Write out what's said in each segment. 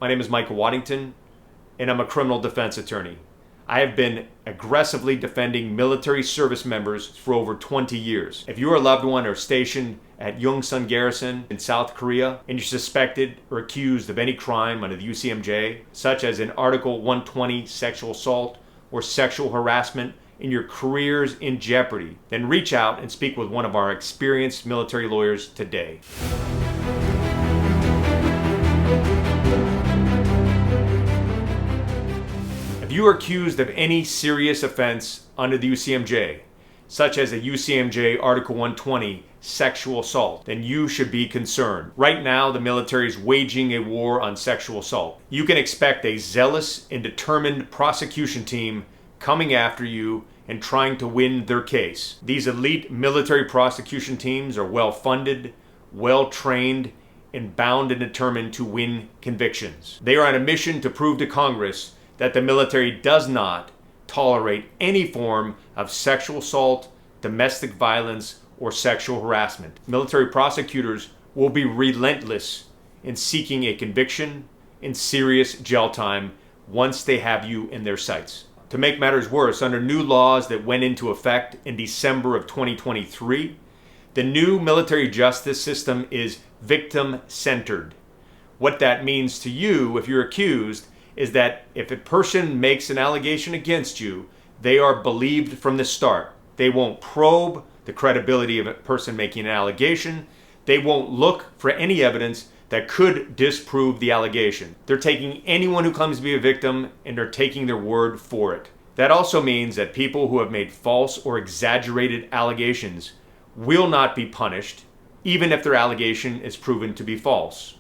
My name is Michael Waddington, and I'm a criminal defense attorney. I have been aggressively defending military service members for over 20 years. If you or a loved one are stationed at Yongsan Garrison in South Korea and you're suspected or accused of any crime under the UCMJ, such as an Article 120 sexual assault or sexual harassment, and your career's in jeopardy, then reach out and speak with one of our experienced military lawyers today. If you are accused of any serious offense under the UCMJ, such as a UCMJ Article 120 sexual assault, then you should be concerned. Right now, the military is waging a war on sexual assault. You can expect a zealous and determined prosecution team coming after you and trying to win their case. These elite military prosecution teams are well-funded, well-trained, and bound and determined to win convictions. They are on a mission to prove to Congress that the military does not tolerate any form of sexual assault, domestic violence, or sexual harassment. Military prosecutors will be relentless in seeking a conviction and serious jail time once they have you in their sights. To make matters worse, under new laws that went into effect in December of 2023, the new military justice system is victim-centered. What that means to you, if you're accused, is that if a person makes an allegation against you, they are believed from the start. They won't probe the credibility of a person making an allegation. They won't look for any evidence that could disprove the allegation. They're taking anyone who claims to be a victim and they're taking their word for it. That also means that people who have made false or exaggerated allegations will not be punished, even if their allegation is proven to be false.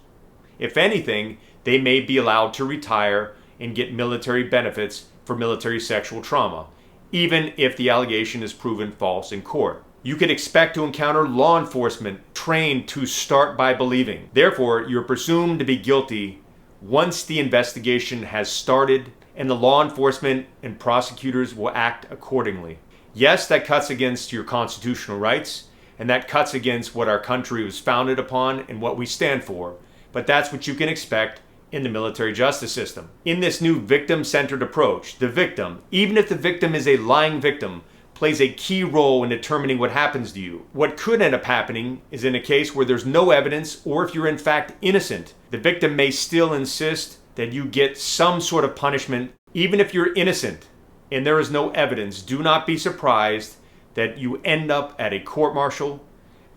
If anything, they may be allowed to retire and get military benefits for military sexual trauma, even if the allegation is proven false in court. You can expect to encounter law enforcement trained to start by believing. Therefore, you're presumed to be guilty once the investigation has started, and the law enforcement and prosecutors will act accordingly. Yes, that cuts against your constitutional rights, and that cuts against what our country was founded upon and what we stand for, but that's what you can expect in the military justice system. In this new victim-centered approach, the victim, even if the victim is a lying victim, plays a key role in determining what happens to you. What could end up happening is in a case where there's no evidence, or if you're in fact innocent, the victim may still insist that you get some sort of punishment. Even if you're innocent and there is no evidence, do not be surprised that you end up at a court-martial,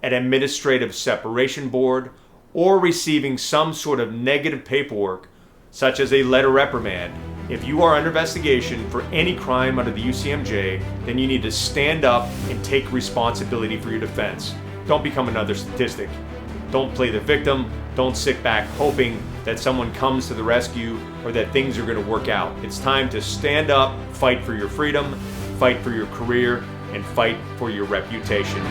an administrative separation board, or receiving some sort of negative paperwork, such as a letter reprimand. If you are under investigation for any crime under the UCMJ, then you need to stand up and take responsibility for your defense. Don't become another statistic. Don't play the victim. Don't sit back hoping that someone comes to the rescue or that things are going to work out. It's time to stand up, fight for your freedom, fight for your career, and fight for your reputation.